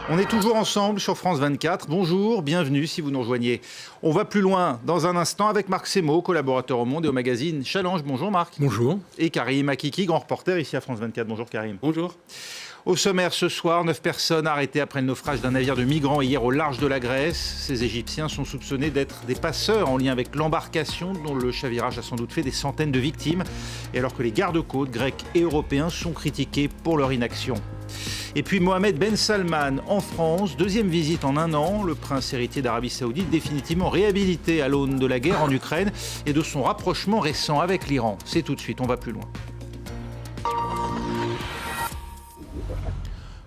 On est toujours ensemble sur France 24. Bonjour, bienvenue si vous nous rejoignez. On va plus loin dans un instant avec Marc Semo, collaborateur au Monde et au magazine Challenge. Bonjour Marc. Bonjour. Et Karim Akiki, grand reporter ici à France 24. Bonjour Karim. Bonjour. Au sommaire ce soir, 9 personnes arrêtées après le naufrage d'un navire de migrants hier au large de la Grèce. Ces Égyptiens sont soupçonnés d'être des passeurs en lien avec l'embarcation dont le chavirage a sans doute fait des centaines de victimes. Et alors que les gardes-côtes grecs et européens sont critiqués pour leur inaction. Et puis Mohamed Ben Salman en France, deuxième visite en un an. Le prince héritier d'Arabie Saoudite définitivement réhabilité à l'aune de la guerre en Ukraine et de son rapprochement récent avec l'Iran. C'est tout de suite, on va plus loin.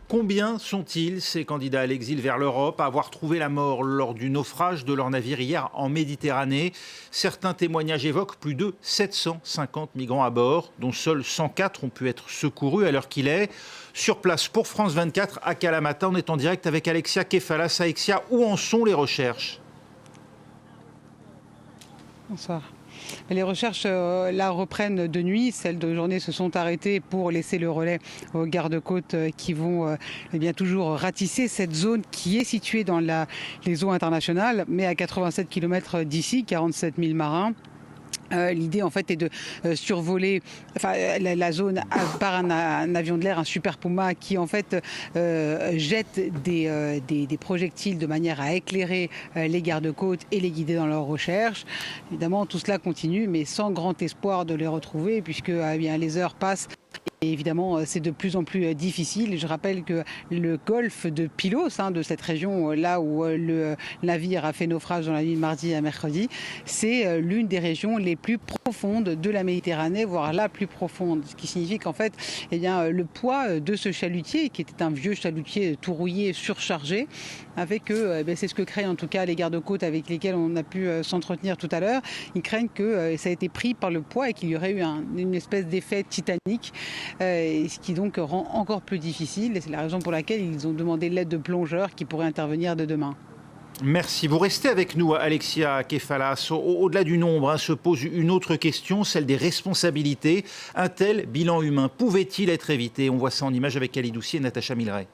Combien sont-ils, ces candidats à l'exil vers l'Europe, à avoir trouvé la mort lors du naufrage de leur navire hier en Méditerranée? Certains témoignages évoquent plus de 750 migrants à bord, dont seuls 104 ont pu être secourus à l'heure qu'il est. Sur place pour France 24, à Kalamata, on est en direct avec Alexia Kefalas. Alexia, où en sont les recherches? Bonsoir. Les recherches là reprennent de nuit. Celles de journée se sont arrêtées pour laisser le relais aux gardes-côtes qui vont toujours ratisser cette zone qui est située dans les eaux internationales, mais à 87 km d'ici, 47 000 marins. L'idée en fait est de survoler la zone par un avion de l'air, un Super Puma qui en fait jette des projectiles de manière à éclairer les gardes-côtes et les guider dans leurs recherches. Évidemment tout cela continue mais sans grand espoir de les retrouver puisque les heures passent. Et évidemment, c'est de plus en plus difficile. Je rappelle que le golfe de Pylos, de cette région là où le navire a fait naufrage dans la nuit de mardi à mercredi, c'est l'une des régions les plus profondes de la Méditerranée, voire la plus profonde. Ce qui signifie qu'en fait, le poids de ce chalutier, qui était un vieux chalutier tout rouillé, surchargé, avec c'est ce que craignent en tout cas les gardes-côtes avec lesquels on a pu s'entretenir tout à l'heure. Ils craignent que ça ait été pris par le poids et qu'il y aurait eu une espèce d'effet titanique. Ce qui donc rend encore plus difficile et c'est la raison pour laquelle ils ont demandé l'aide de plongeurs qui pourraient intervenir dès demain. Merci. Vous restez avec nous, Alexia Kefalas. Au-delà du nombre, se pose une autre question, celle des responsabilités. Un tel bilan humain pouvait-il être évité? On voit ça en image avec Ali Doucet et Natacha Milray.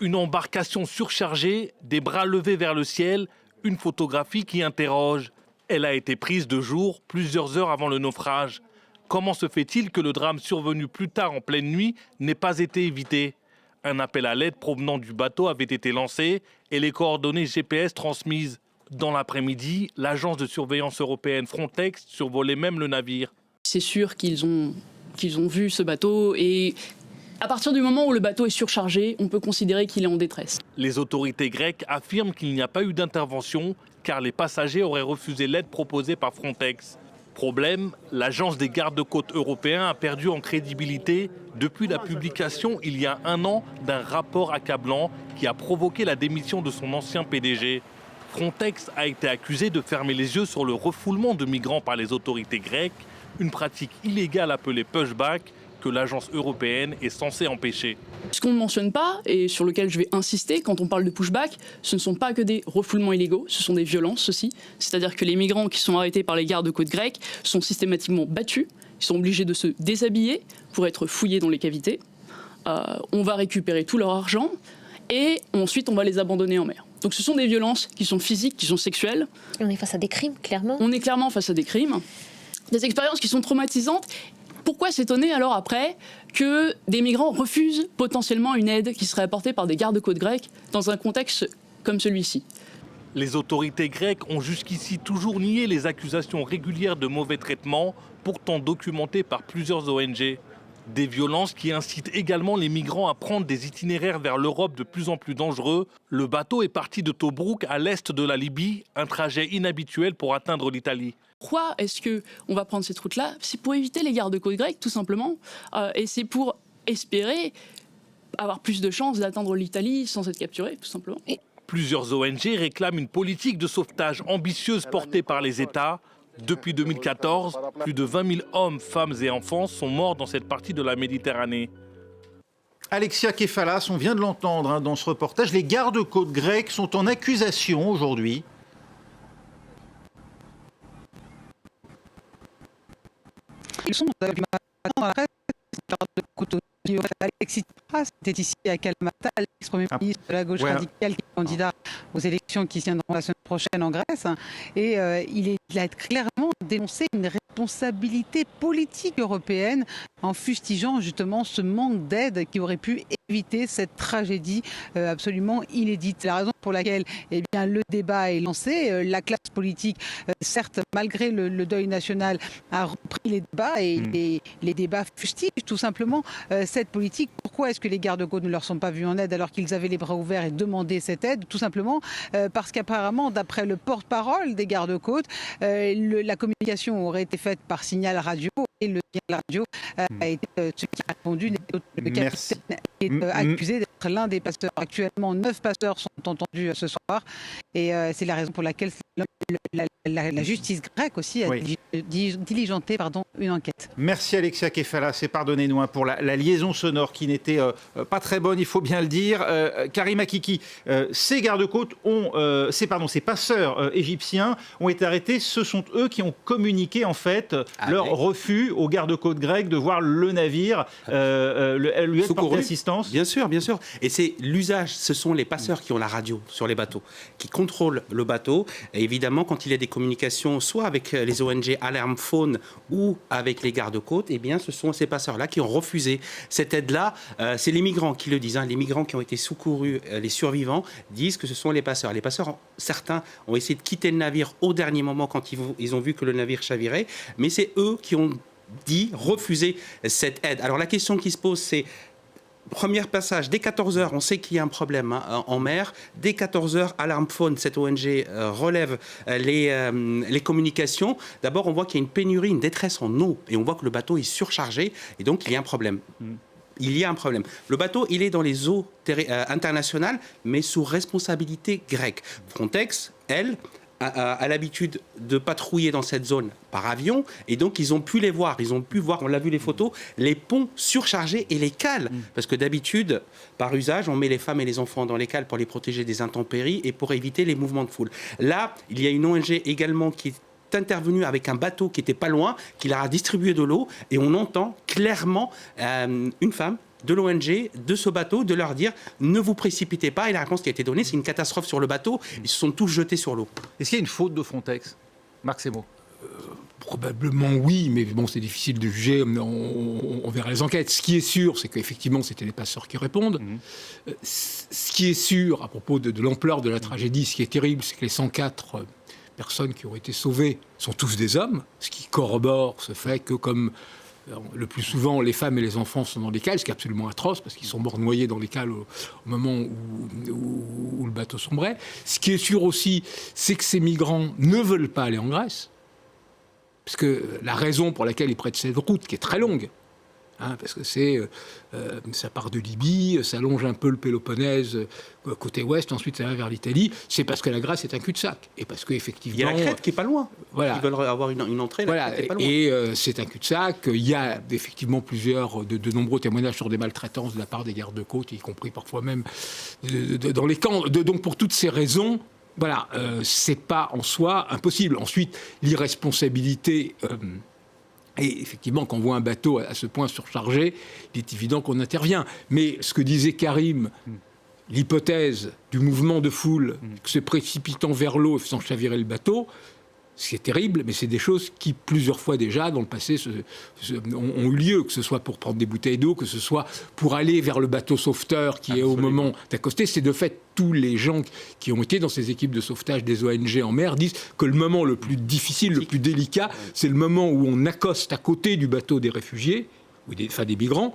Une embarcation surchargée, des bras levés vers le ciel, une photographie qui interroge. Elle a été prise de jour, plusieurs heures avant le naufrage. Comment se fait-il que le drame survenu plus tard en pleine nuit n'ait pas été évité? Un appel à l'aide provenant du bateau avait été lancé et les coordonnées GPS transmises. Dans l'après-midi, l'agence de surveillance européenne Frontex survolait même le navire. C'est sûr qu'ils ont vu ce bateau et à partir du moment où le bateau est surchargé, on peut considérer qu'il est en détresse. Les autorités grecques affirment qu'il n'y a pas eu d'intervention car les passagers auraient refusé l'aide proposée par Frontex. Problème, l'agence des gardes-côtes européens a perdu en crédibilité depuis la publication il y a un an d'un rapport accablant qui a provoqué la démission de son ancien PDG. Frontex a été accusé de fermer les yeux sur le refoulement de migrants par les autorités grecques, une pratique illégale appelée pushback que l'agence européenne est censée empêcher. Ce qu'on ne mentionne pas, et sur lequel je vais insister quand on parle de pushback, ce ne sont pas que des refoulements illégaux, ce sont des violences aussi. C'est-à-dire que les migrants qui sont arrêtés par les gardes-côtes grecs sont systématiquement battus, ils sont obligés de se déshabiller pour être fouillés dans les cavités. On va récupérer tout leur argent et ensuite on va les abandonner en mer. Donc ce sont des violences qui sont physiques, qui sont sexuelles. On est face à des crimes, clairement. On est clairement face à des crimes, des expériences qui sont traumatisantes. Pourquoi s'étonner alors après que des migrants refusent potentiellement une aide qui serait apportée par des gardes-côtes grecs dans un contexte comme celui-ci? Les autorités grecques ont jusqu'ici toujours nié les accusations régulières de mauvais traitement, pourtant documentées par plusieurs ONG. Des violences qui incitent également les migrants à prendre des itinéraires vers l'Europe de plus en plus dangereux. Le bateau est parti de Tobrouk à l'est de la Libye, un trajet inhabituel pour atteindre l'Italie. Pourquoi est-ce qu'on va prendre cette route-là? C'est pour éviter les gardes-côtes grecs, tout simplement. Et c'est pour espérer avoir plus de chances d'atteindre l'Italie sans être capturé, tout simplement. Plusieurs ONG réclament une politique de sauvetage ambitieuse portée par les États. Depuis 2014, plus de 20 000 hommes, femmes et enfants sont morts dans cette partie de la Méditerranée. Alexia Kefalas, on vient de l'entendre dans ce reportage, les gardes-côtes grecs sont en accusation aujourd'hui. Ils sont dans la presse, Alexis Tsipras était ici à Kalamata, l'ex-premier ministre de la gauche radicale qui est candidat aux élections qui se tiendront la semaine prochaine en Grèce. Et il a clairement dénoncé une responsabilité politique européenne en fustigeant justement ce manque d'aide qui aurait pu éviter cette tragédie absolument inédite. C'est la raison pour laquelle le débat est lancé. La classe politique, certes, malgré le deuil national, a repris les débats et les débats fustigent tout simplement cette politique. Pourquoi est-ce que les gardes-côtes ne leur sont pas venus en aide alors qu'ils avaient les bras ouverts et demandaient cette aide? Tout simplement parce qu'apparemment, d'après le porte-parole des gardes-côtes, la communication aurait été faite par signal radio et le signal radio a été ce qui a répondu. Le capitaine est accusé d'être l'un des passeurs. Actuellement, 9 passeurs sont entendus ce soir et c'est la raison pour laquelle la justice grecque aussi a diligenté une enquête. Merci Alexia Kefalas, et pardonnez-nous pour la liaison sonore qui n'était pas très bonne, il faut bien le dire. Karim Akiki, ces gardes-côtes ces passeurs égyptiens ont été arrêtés. Ce sont eux qui ont communiqué en fait leur refus aux gardes-côtes grecs de voir le navire lui être porté assistance. Bien sûr, bien sûr. Et c'est l'usage, ce sont les passeurs qui ont la radio sur les bateaux, qui contrôlent le bateau. Et évidemment, quand il y a des communications, soit avec les ONG Alarm Phone ou avec les gardes-côtes, eh bien, ce sont ces passeurs-là qui ont refusé cette aide-là. C'est les migrants qui le disent. Les migrants qui ont été secourus, les survivants, disent que ce sont les passeurs. Les passeurs, certains ont essayé de quitter le navire au dernier moment quand ils ont vu que le navire chavirait, mais c'est eux qui ont refuser cette aide. Alors la question qui se pose, c'est premier passage, dès 14h, on sait qu'il y a un problème en mer. Dès 14h, Alarm Phone, cette ONG, relève les communications. D'abord, on voit qu'il y a une pénurie, une détresse en eau. Et on voit que le bateau est surchargé. Et donc, il y a un problème. Il y a un problème. Le bateau, il est dans les eaux internationales, mais sous responsabilité grecque. Frontex, elle, a l'habitude de patrouiller dans cette zone par avion, et donc ils ont pu les voir, on l'a vu les photos, les ponts surchargés et les cales, parce que d'habitude, par usage, on met les femmes et les enfants dans les cales pour les protéger des intempéries et pour éviter les mouvements de foule. Là, il y a une ONG également qui est intervenue avec un bateau qui était pas loin, qui leur a distribué de l'eau, et on entend clairement une femme de l'ONG, de ce bateau, de leur dire ne vous précipitez pas. Et la réponse qui a été donnée, c'est une catastrophe sur le bateau. Ils se sont tous jetés sur l'eau. Est-ce qu'il y a une faute de Frontex, Marc Semo? Probablement oui, mais bon, c'est difficile de juger. On verra les enquêtes. Ce qui est sûr, c'est qu'effectivement, c'était les passeurs qui répondent. Ce qui est sûr, à propos de l'ampleur de la tragédie, ce qui est terrible, c'est que les 104 personnes qui ont été sauvées sont tous des hommes, ce qui corrobore ce fait que, comme le plus souvent, les femmes et les enfants sont dans les cales, ce qui est absolument atroce, parce qu'ils sont morts noyés dans les cales au moment où le bateau sombrait. Ce qui est sûr aussi, c'est que ces migrants ne veulent pas aller en Grèce, parce que la raison pour laquelle ils prennent cette route, qui est très longue, parce que ça part de Libye, ça longe un peu le Péloponnèse côté ouest, ensuite ça va vers l'Italie, c'est parce que la Grèce est un cul-de-sac. Et parce qu'effectivement... Il y a la Crète qui est pas loin. Voilà. Ils veulent avoir une entrée, la Crète est pas loin. Et c'est un cul-de-sac. Il y a effectivement de nombreux témoignages sur des maltraitances de la part des gardes-côtes, y compris parfois même dans les camps. Donc pour toutes ces raisons... Voilà, c'est pas en soi impossible. Ensuite, l'irresponsabilité... Et effectivement, quand on voit un bateau à ce point surchargé, il est évident qu'on intervient. Mais ce que disait Karim, l'hypothèse du mouvement de foule se précipitant vers l'eau et faisant chavirer le bateau, c'est terrible, mais c'est des choses qui, plusieurs fois déjà, dans le passé, ont eu lieu, que ce soit pour prendre des bouteilles d'eau, que ce soit pour aller vers le bateau sauveteur qui est au moment d'accoster. C'est de fait, tous les gens qui ont été dans ces équipes de sauvetage des ONG en mer disent que le moment le plus difficile, le plus délicat, c'est le moment où on accoste à côté du bateau des réfugiés, ou des migrants,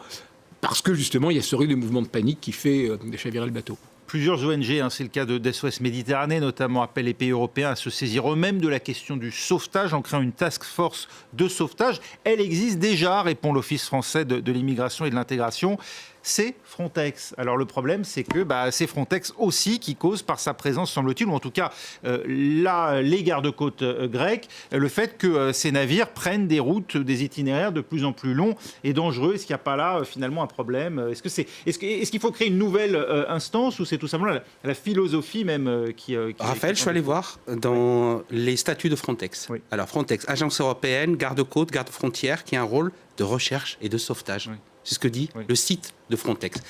parce que justement, il y a ce risque de mouvement de panique qui fait chavirer le bateau. Plusieurs ONG, c'est le cas de SOS Méditerranée, notamment appellent les pays européens à se saisir eux-mêmes de la question du sauvetage en créant une task force de sauvetage. Elle existe déjà, répond l'Office français de l'immigration et de l'intégration. C'est Frontex. Alors le problème, c'est que c'est Frontex aussi qui cause par sa présence, semble-t-il, ou en tout cas les gardes-côtes grecs, le fait que ces navires prennent des routes, des itinéraires de plus en plus longs et dangereux. Est-ce qu'il n'y a pas là finalement un problème? Est-ce qu'il faut créer une nouvelle instance, ou c'est tout simplement la philosophie même qui Raphaël, je suis allé voir dans les statuts de Frontex. Oui. Alors Frontex, agence européenne, garde-côtes, garde-frontières, qui a un rôle de recherche et de sauvetage. Oui. C'est ce que dit le site de Frontex.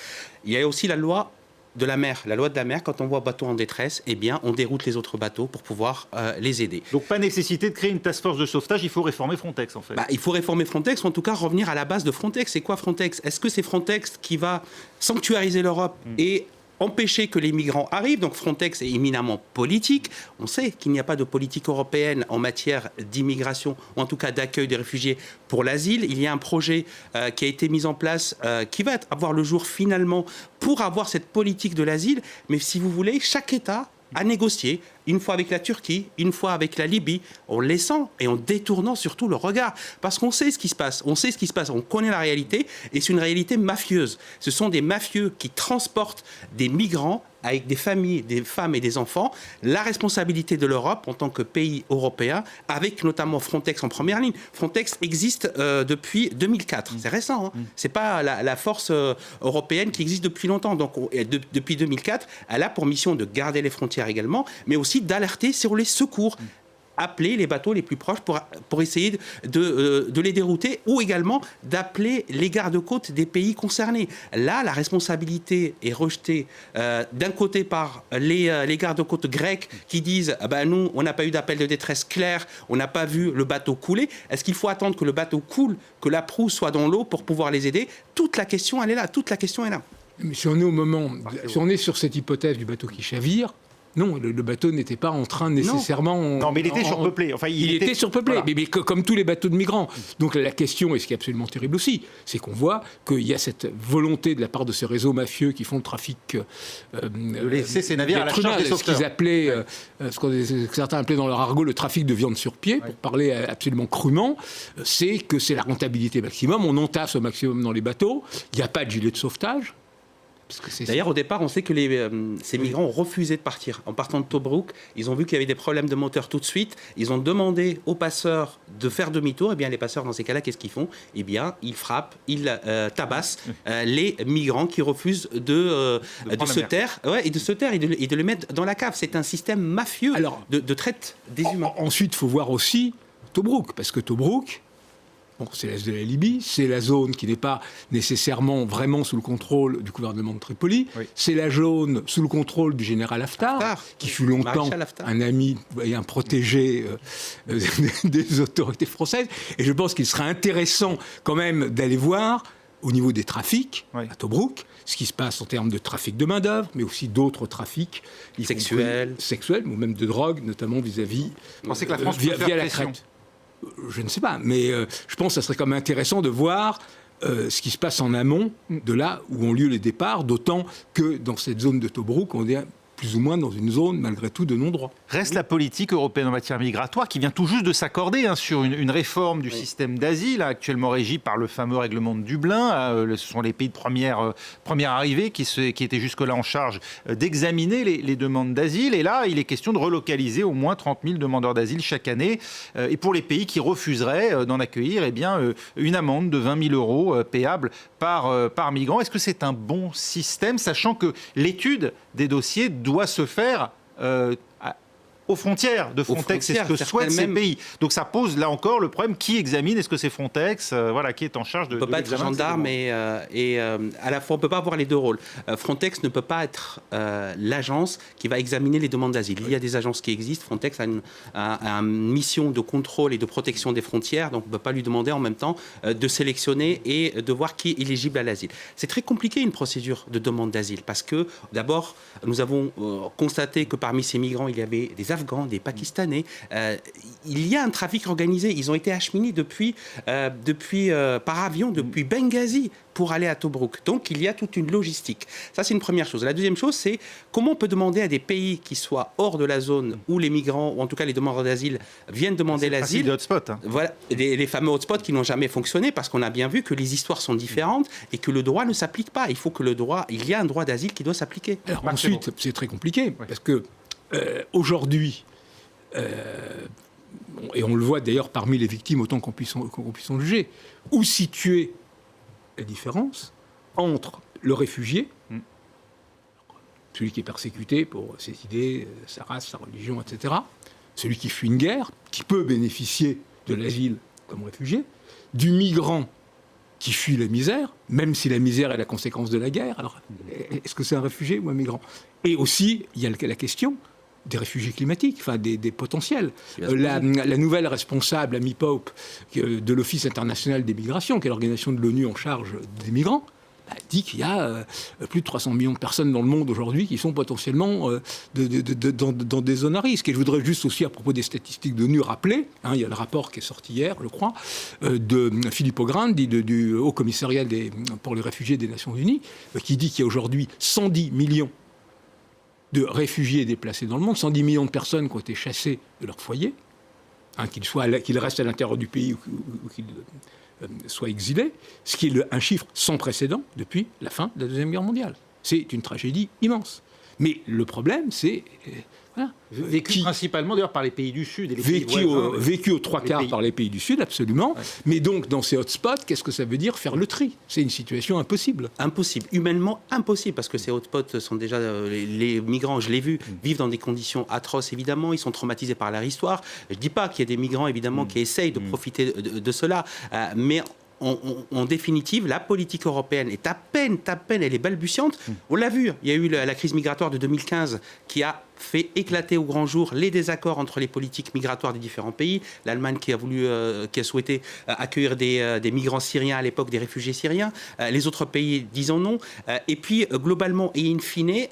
Il y a aussi la loi de la mer. La loi de la mer, quand on voit un bateau en détresse, eh bien, on déroute les autres bateaux pour pouvoir les aider. Donc pas nécessité de créer une task force de sauvetage, il faut réformer Frontex en fait. Il faut réformer Frontex, ou en tout cas revenir à la base de Frontex. C'est quoi Frontex? Est-ce que c'est Frontex qui va sanctuariser l'Europe et empêcher que les migrants arrivent? Donc Frontex est éminemment politique. On sait qu'il n'y a pas de politique européenne en matière d'immigration, ou en tout cas d'accueil des réfugiés pour l'asile. Il y a un projet qui a été mis en place, qui va avoir le jour finalement pour avoir cette politique de l'asile. Mais si vous voulez, chaque État a négocié, une fois avec la Turquie, une fois avec la Libye, en laissant et en détournant surtout le regard. Parce qu'on sait ce qui se passe, on connaît la réalité, et c'est une réalité mafieuse. Ce sont des mafieux qui transportent des migrants avec des familles, des femmes et des enfants. La responsabilité de l'Europe en tant que pays européen, avec notamment Frontex en première ligne. Frontex existe depuis 2004, c'est récent, hein. C'est pas la force européenne qui existe depuis longtemps. Donc depuis 2004, elle a pour mission de garder les frontières également, mais aussi d'alerter sur les secours. Appeler les bateaux les plus proches pour essayer de les dérouter, ou également d'appeler les gardes-côtes des pays concernés. Là, la responsabilité est rejetée d'un côté par les gardes-côtes grecs qui disent nous, on n'a pas eu d'appel de détresse clair, on n'a pas vu le bateau couler. Est-ce qu'il faut attendre que le bateau coule, que la proue soit dans l'eau pour pouvoir les aider? Toute la question, elle est là. Toute la question est là. Mais si on est si on est sur cette hypothèse du bateau qui chavire, non, le bateau n'était pas en train nécessairement... Non, mais il était surpeuplé. Enfin, il était surpeuplé, voilà. mais comme tous les bateaux de migrants. Donc la question, et ce qui est absolument terrible aussi, c'est qu'on voit qu'il y a cette volonté de la part de ces réseaux mafieux qui font le trafic... de laisser ces navires à la charge des sauveteurs. Ce qu'ils appelaient, ce que certains appelaient dans leur argot le trafic de viande sur pied, pour parler absolument crûment, c'est que c'est la rentabilité maximum, on entasse au maximum dans les bateaux, il n'y a pas de gilet de sauvetage. D'ailleurs, au départ, on sait que ces migrants ont refusé de partir. En partant de Tobrouk, ils ont vu qu'il y avait des problèmes de moteur tout de suite. Ils ont demandé aux passeurs de faire demi-tour. Eh bien, les passeurs, dans ces cas-là, qu'est-ce qu'ils font? Eh bien, ils frappent, ils tabassent les migrants qui refusent de se taire, et de se taire et de les mettre dans la cave. C'est un système mafieux de traite des humains. Ensuite, il faut voir aussi Tobrouk, parce que Tobrouk... Bon, c'est l'est de la Libye, c'est la zone qui n'est pas nécessairement vraiment sous le contrôle du gouvernement de Tripoli. Oui. C'est la zone sous le contrôle du général Haftar, qui fut longtemps un ami et un protégé des autorités françaises. Et je pense qu'il serait intéressant quand même d'aller voir, au niveau des trafics, à Tobrouk, ce qui se passe en termes de trafic de main-d'œuvre, mais aussi d'autres trafics sexuels, ou même de drogue, notamment vis-à-vis via la Crète. Je ne sais pas, mais je pense que ça serait quand même intéressant de voir ce qui se passe en amont de là où ont lieu les départs, d'autant que dans cette zone de Tobrouk, on est plus ou moins dans une zone, malgré tout, de non-droit. Reste la politique européenne en matière migratoire qui vient tout juste de s'accorder sur une réforme du système d'asile, actuellement régie par le fameux règlement de Dublin. Ce sont les pays de première arrivée qui étaient jusque-là en charge d'examiner les demandes d'asile. Et là, il est question de relocaliser au moins 30 000 demandeurs d'asile chaque année. Et pour les pays qui refuseraient d'en accueillir, une amende de 20 000 euros payable par migrant. Est-ce que c'est un bon système, sachant que l'étude des dossiers doit se faire aux frontières de Frontex, c'est ce que souhaitent ces pays. Donc ça pose là encore le problème, qui examine? Est-ce que c'est Frontex qui est en charge de l'examen? On ne peut pas être gendarme et à la fois on ne peut pas avoir les deux rôles. Frontex ne peut pas être l'agence qui va examiner les demandes d'asile. Il y a des agences qui existent. Frontex a une mission de contrôle et de protection des frontières, donc on ne peut pas lui demander en même temps de sélectionner et de voir qui est éligible à l'asile. C'est très compliqué une procédure de demande d'asile parce que d'abord nous avons constaté que parmi ces migrants il y avait des Afghans, des Pakistanais. Il y a un trafic organisé. Ils ont été acheminés par avion depuis Benghazi pour aller à Tobrouk. Donc, il y a toute une logistique. Ça, c'est une première chose. La deuxième chose, c'est comment on peut demander à des pays qui soient hors de la zone où les migrants, ou en tout cas les demandeurs d'asile, viennent demander l'asile. C'est hotspots. Voilà, les fameux hotspots qui n'ont jamais fonctionné parce qu'on a bien vu que les histoires sont différentes et que le droit ne s'applique pas. Il faut que il y a un droit d'asile qui doit s'appliquer. Alors, ensuite, c'est très compliqué parce que aujourd'hui, et on le voit d'ailleurs parmi les victimes autant qu'on puisse en juger, où situer la différence entre le réfugié, celui qui est persécuté pour ses idées, sa race, sa religion, etc., celui qui fuit une guerre, qui peut bénéficier de l'asile comme réfugié, du migrant qui fuit la misère, même si la misère est la conséquence de la guerre. Alors, est-ce que c'est un réfugié ou un migrant? Et aussi, il y a la question des réfugiés climatiques, enfin des potentiels. La nouvelle responsable, Amy Pope, de l'Office international des migrations, qui est l'organisation de l'ONU en charge des migrants, dit qu'il y a plus de 300 millions de personnes dans le monde aujourd'hui qui sont potentiellement dans des zones à risque. Et je voudrais juste aussi, à propos des statistiques de l'ONU, rappeler, il y a le rapport qui est sorti hier, je crois, de Filippo Grandi, du Haut Commissariat pour les réfugiés des Nations Unies, qui dit qu'il y a aujourd'hui 110 millions de réfugiés déplacés dans le monde, 110 millions de personnes qui ont été chassées de leur foyer, qu'ils restent à l'intérieur du pays ou qu'ils soient exilés, ce qui est un chiffre sans précédent depuis la fin de la Deuxième Guerre mondiale. C'est une tragédie immense. Mais le problème, c'est... Vécu principalement d'ailleurs par les pays du Sud. Et les pays voisins, vécu aux trois quarts par les pays du Sud, absolument. Ouais. Mais donc, dans ces hotspots, qu'est-ce que ça veut dire faire le tri? C'est une situation impossible. Impossible, humainement impossible, parce que ces hotspots sont déjà... les migrants, je l'ai vu, vivent dans des conditions atroces, évidemment. Ils sont traumatisés par leur histoire. Je ne dis pas qu'il y a des migrants, évidemment, qui essayent de profiter de cela, mais... En définitive, la politique européenne est à peine, elle est balbutiante. On l'a vu, il y a eu la crise migratoire de 2015 qui a fait éclater au grand jour les désaccords entre les politiques migratoires des différents pays. L'Allemagne qui a souhaité accueillir des migrants syriens à l'époque, des réfugiés syriens. Les autres pays disant non. Et puis, globalement et in fine,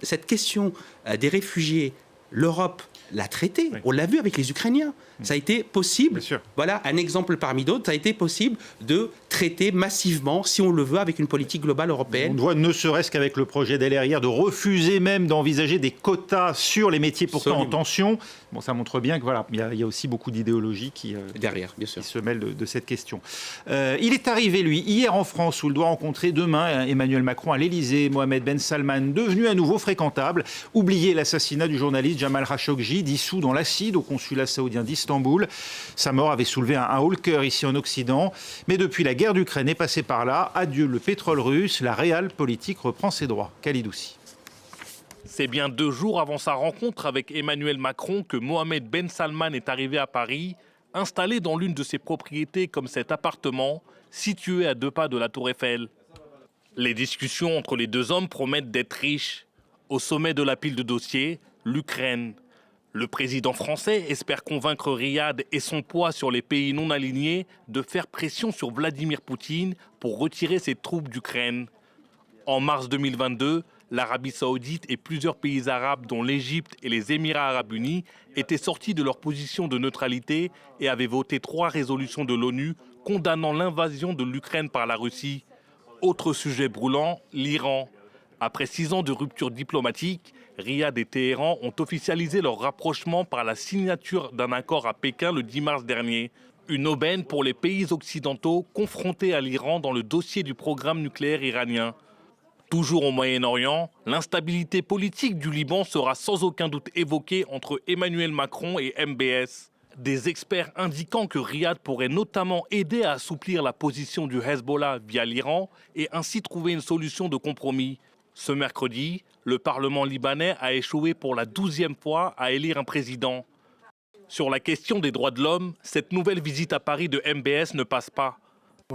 cette question des réfugiés, l'Europe l'a traité. Oui. On l'a vu avec les Ukrainiens. Ça a été possible, voilà un exemple parmi d'autres, ça a été possible de traiter massivement, si on le veut, avec une politique globale européenne. On voit, ne serait-ce qu'avec le projet d'LR de refuser même d'envisager des quotas sur les métiers pourtant en tension. Bon, ça montre bien que voilà, il y a aussi beaucoup d'idéologie qui derrière, bien sûr, qui se mêle de cette question. Il est arrivé, lui, hier en France, où il doit rencontrer demain Emmanuel Macron à l'Élysée. Mohamed Ben Salman, devenu à nouveau fréquentable. Oublié l'assassinat du journaliste Jamal Khashoggi, dissous dans l'acide au consulat saoudien d'Istanbul. Sa mort avait soulevé un haut-le-cœur ici en Occident. Mais depuis la guerre d'Ukraine est passée par là. Adieu le pétrole russe. La réelle politique reprend ses droits. Khalid. C'est bien 2 jours avant sa rencontre avec Emmanuel Macron que Mohamed Ben Salman est arrivé à Paris, installé dans l'une de ses propriétés comme cet appartement, situé à 2 pas de la Tour Eiffel. Les discussions entre les 2 hommes promettent d'être riches. Au sommet de la pile de dossiers, l'Ukraine. Le président français espère convaincre Riyad et son poids sur les pays non alignés de faire pression sur Vladimir Poutine pour retirer ses troupes d'Ukraine. En mars 2022, l'Arabie Saoudite et plusieurs pays arabes, dont l'Égypte et les Émirats arabes unis, étaient sortis de leur position de neutralité et avaient voté 3 résolutions de l'ONU condamnant l'invasion de l'Ukraine par la Russie. Autre sujet brûlant, l'Iran. Après 6 ans de rupture diplomatique, Riyad et Téhéran ont officialisé leur rapprochement par la signature d'un accord à Pékin le 10 mars dernier. Une aubaine pour les pays occidentaux confrontés à l'Iran dans le dossier du programme nucléaire iranien. Toujours au Moyen-Orient, l'instabilité politique du Liban sera sans aucun doute évoquée entre Emmanuel Macron et MBS. Des experts indiquant que Riyad pourrait notamment aider à assouplir la position du Hezbollah via l'Iran et ainsi trouver une solution de compromis. Ce mercredi, le Parlement libanais a échoué pour la 12e fois à élire un président. Sur la question des droits de l'homme, cette nouvelle visite à Paris de MBS ne passe pas.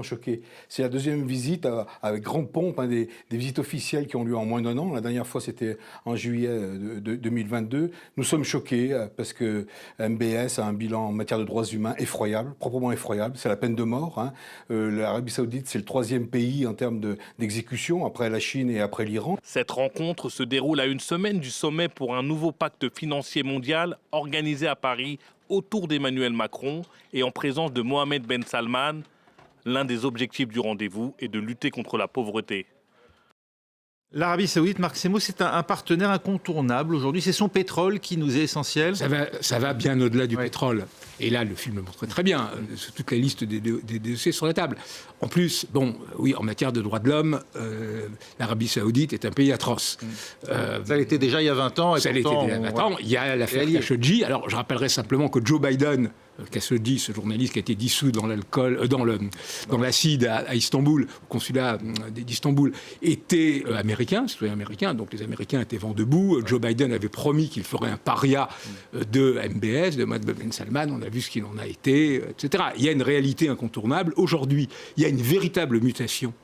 Choqué. C'est la 2e visite avec grande pompe, des visites officielles qui ont lieu en moins d'1 an. La dernière fois, c'était en juillet 2022. Nous sommes choqués parce que MBS a un bilan en matière de droits humains effroyable, proprement effroyable. C'est la peine de mort. L'Arabie Saoudite, c'est le 3e pays en termes d'exécution, après la Chine et après l'Iran. Cette rencontre se déroule à une semaine du sommet pour un nouveau pacte financier mondial organisé à Paris autour d'Emmanuel Macron et en présence de Mohamed Ben Salman. L'un des objectifs du rendez-vous est de lutter contre la pauvreté. L'Arabie Saoudite, Marc Semo, c'est un partenaire incontournable aujourd'hui. C'est son pétrole qui nous est essentiel. Ça va bien au-delà du pétrole. Et là, le film le montre très bien. Toute la liste des dossiers sur la table. En plus, oui, en matière de droits de l'homme, l'Arabie Saoudite est un pays atroce. Ça l'était déjà il y a 20 ans. Ça l'était déjà il y a 20 ans. Il y a l'affaire Khashoggi. Alors, je rappellerai simplement que Joe Biden Khashoggi, ce journaliste qui a été dissous dans l'acide à Istanbul, au consulat d'Istanbul, était américain, citoyen américain, donc les Américains étaient vent debout. Joe Biden avait promis qu'il ferait un paria de MBS, de Mohammed Ben Salman, on a vu ce qu'il en a été, etc. Il y a une réalité incontournable. Aujourd'hui, il y a une véritable mutation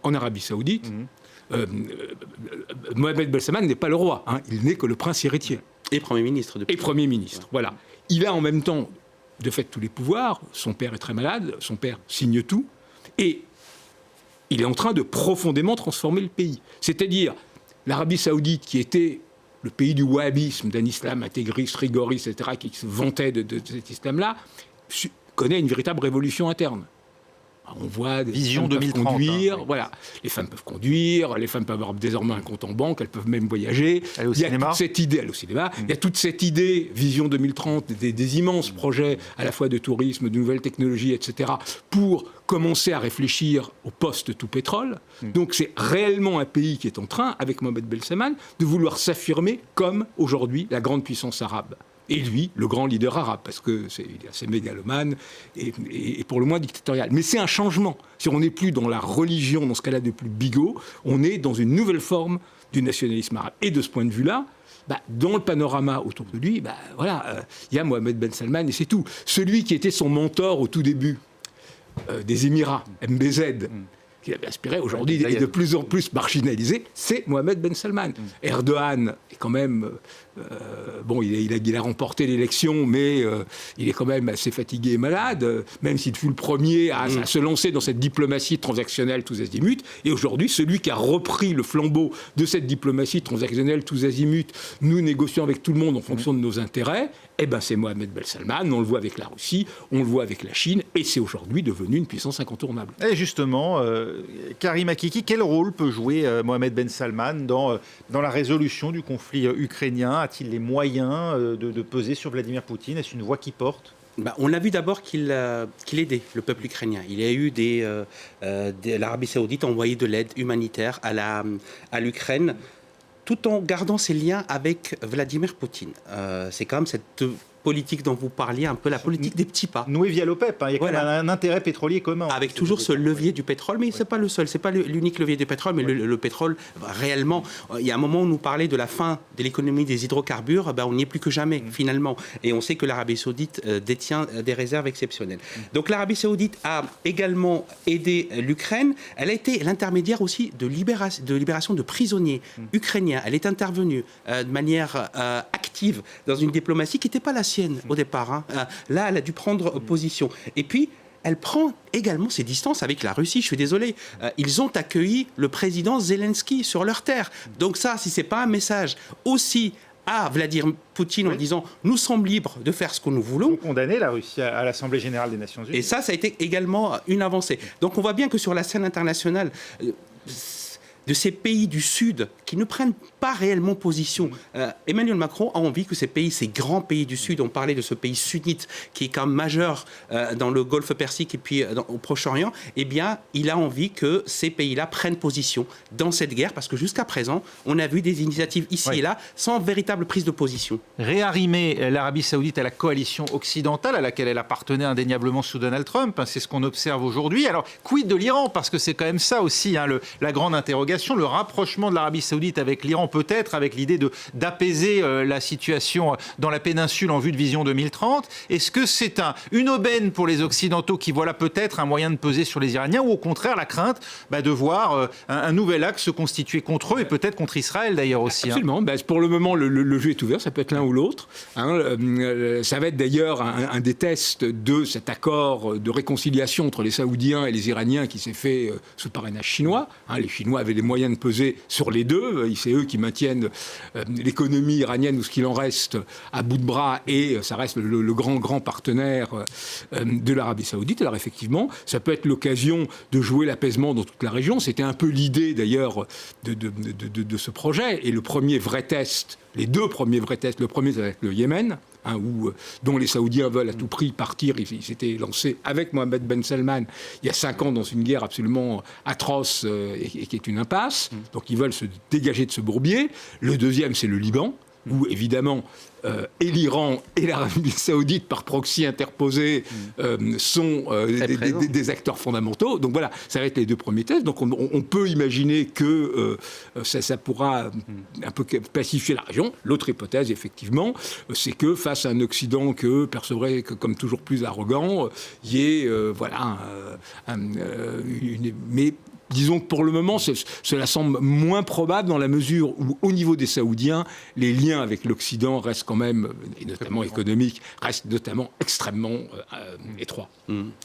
en Arabie Saoudite. Mohammed Ben Salman n'est pas le roi, il n'est que le prince héritier. Et Premier ministre. Et Premier ministre, voilà. Il a en même temps, de fait, tous les pouvoirs. Son père est très malade, son père signe tout. Et il est en train de profondément transformer le pays. C'est-à-dire, l'Arabie Saoudite, qui était le pays du wahhabisme, d'un islam intégriste, rigoriste, etc., qui se vantait de cet islam-là, connaît une véritable révolution interne. On voit des Vision femmes 2030, peuvent conduire, oui. voilà. Les femmes peuvent conduire, les femmes peuvent avoir désormais un compte en banque, elles peuvent même voyager. Aller au Il y a cinéma. toute cette idée, il y a toute cette idée, Vision 2030, des immenses projets à la fois de tourisme, de nouvelles technologies, etc., pour commencer à réfléchir au post-tout pétrole. Donc c'est réellement un pays qui est en train, avec Mohammed Ben Salman, de vouloir s'affirmer comme aujourd'hui la grande puissance arabe. Et lui, le grand leader arabe, parce qu'il est assez mégalomane et pour le moins dictatorial. Mais c'est un changement. Si on n'est plus dans la religion, dans ce cas-là de plus bigot, on est dans une nouvelle forme du nationalisme arabe. Et de ce point de vue-là, dans le panorama autour de lui, il y a Mohammed Ben Salman et c'est tout. Celui qui était son mentor au tout début des Émirats, MBZ, qui avait inspiré, aujourd'hui est de plus en plus marginalisé, c'est Mohammed Ben Salman. Erdogan est quand même... il a remporté l'élection, mais il est quand même assez fatigué et malade, même s'il fut le premier à se lancer dans cette diplomatie transactionnelle tous azimuts. Et aujourd'hui, celui qui a repris le flambeau de cette diplomatie transactionnelle tous azimuts, nous négocions avec tout le monde en fonction de nos intérêts, c'est Mohammed Ben Salman. On le voit avec la Russie, on le voit avec la Chine, et c'est aujourd'hui devenu une puissance incontournable. Et justement, Karim Akiki, quel rôle peut jouer Mohammed Ben Salman dans la résolution du conflit ukrainien? A-t-il les moyens de peser sur Vladimir Poutine? Est-ce une voix qui porte? On a vu d'abord qu'il aidait le peuple ukrainien. Il y a eu l'Arabie Saoudite a envoyé de l'aide humanitaire à l'Ukraine, tout en gardant ses liens avec Vladimir Poutine. C'est quand même cette politique dont vous parliez, un peu la politique des petits pas. Noué via l'OPEP, il y a quand même un intérêt pétrolier commun. Avec toujours ce levier du pétrole, mais ce n'est pas le seul, ce n'est pas l'unique levier du pétrole, mais le pétrole, réellement, il y a un moment où on nous parlait de la fin de l'économie des hydrocarbures, on n'y est plus que jamais, finalement. Et on sait que l'Arabie Saoudite détient des réserves exceptionnelles. Donc l'Arabie Saoudite a également aidé l'Ukraine. Elle a été l'intermédiaire aussi de libération de prisonniers ukrainiens. Elle est intervenue de manière active dans une diplomatie qui n'était pas la sienne au départ. Là, elle a dû prendre position. Et puis, elle prend également ses distances avec la Russie. Je suis désolé. Ils ont accueilli le président Zelensky sur leur terre. Donc ça, si ce n'est pas un message aussi à Vladimir Poutine en disant « nous sommes libres de faire ce que nous voulons ». Ils ont condamné la Russie à l'Assemblée générale des Nations Unies. Et ça a été également une avancée. Donc on voit bien que sur la scène internationale... de ces pays du Sud qui ne prennent pas réellement position. Emmanuel Macron a envie que ces grands pays du Sud, on parlait de ce pays sunnite qui est quand même majeur dans le Golfe Persique et puis au Proche-Orient, il a envie que ces pays-là prennent position dans cette guerre parce que jusqu'à présent, on a vu des initiatives ici et là sans véritable prise de position. Réarrimer l'Arabie Saoudite à la coalition occidentale à laquelle elle appartenait indéniablement sous Donald Trump, c'est ce qu'on observe aujourd'hui. Alors, quid de l'Iran? Parce que c'est quand même ça aussi, la grande interrogation. Le rapprochement de l'Arabie Saoudite avec l'Iran, peut-être avec l'idée d'apaiser la situation dans la péninsule en vue de Vision 2030. Est-ce que c'est une aubaine pour les Occidentaux qui voient là peut-être un moyen de peser sur les Iraniens ou au contraire la crainte de voir un nouvel axe se constituer contre eux et peut-être contre Israël d'ailleurs aussi? Absolument. Pour le moment, le jeu est ouvert. Ça peut être l'un ou l'autre. Ça va être d'ailleurs un des tests de cet accord de réconciliation entre les Saoudiens et les Iraniens qui s'est fait sous parrainage chinois. Les Chinois avaient les moyens de peser sur les deux. C'est eux qui maintiennent l'économie iranienne ou ce qu'il en reste à bout de bras et ça reste le grand partenaire de l'Arabie Saoudite. Alors effectivement, ça peut être l'occasion de jouer l'apaisement dans toute la région. C'était un peu l'idée d'ailleurs de ce projet. Et le premier vrai test, les deux premiers vrais tests, le premier c'est avec le Yémen, dont les Saoudiens veulent à tout prix partir. Ils s'étaient lancés avec Mohammed Ben Salman il y a 5 ans dans une guerre absolument atroce et qui est une impasse. Donc ils veulent se dégager de ce bourbier. Le deuxième, c'est le Liban. où évidemment et l'Iran et l'Arabie Saoudite par proxy interposé sont des acteurs fondamentaux. Donc voilà, ça va être les deux premiers tests. Donc on peut imaginer que ça pourra un peu pacifier la région. L'autre hypothèse, effectivement, c'est que face à un Occident que percevrait comme toujours plus arrogant, il y ait mais disons que pour le moment, cela semble moins probable dans la mesure où, au niveau des Saoudiens, les liens avec l'Occident restent quand même, et notamment économiques, restent notamment extrêmement étroits.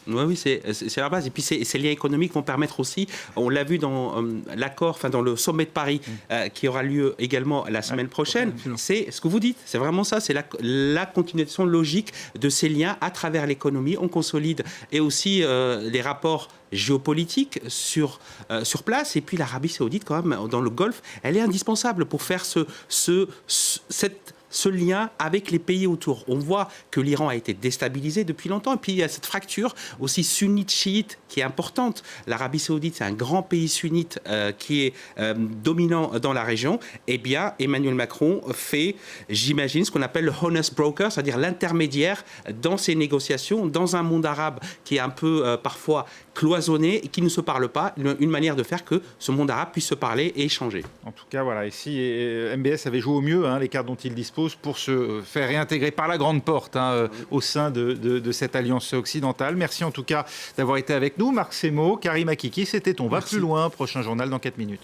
Oui, c'est la base. Et puis ces liens économiques vont permettre aussi, on l'a vu dans dans le sommet de Paris, qui aura lieu également la semaine prochaine, c'est ce que vous dites, c'est vraiment ça, c'est la continuation logique de ces liens à travers l'économie. On consolide et aussi les rapports géopolitique sur place. Et puis l'Arabie Saoudite, quand même, dans le Golfe, elle est indispensable pour faire ce lien avec les pays autour. On voit que l'Iran a été déstabilisé depuis longtemps. Et puis il y a cette fracture aussi sunnite-chiite qui est importante. L'Arabie Saoudite, c'est un grand pays sunnite qui est dominant dans la région. Eh bien, Emmanuel Macron fait, j'imagine, ce qu'on appelle le honest broker, c'est-à-dire l'intermédiaire dans ces négociations, dans un monde arabe qui est un peu parfois cloisonné et qui ne se parle pas, une manière de faire que ce monde arabe puisse se parler et échanger. En tout cas, voilà. Et si MBS avait joué au mieux les cartes dont il dispose pour se faire réintégrer par la grande porte au sein de cette alliance occidentale. Merci en tout cas d'avoir été avec nous. Marc Semo, Karim Akiki, c'était On va plus loin. Prochain journal dans 4 minutes.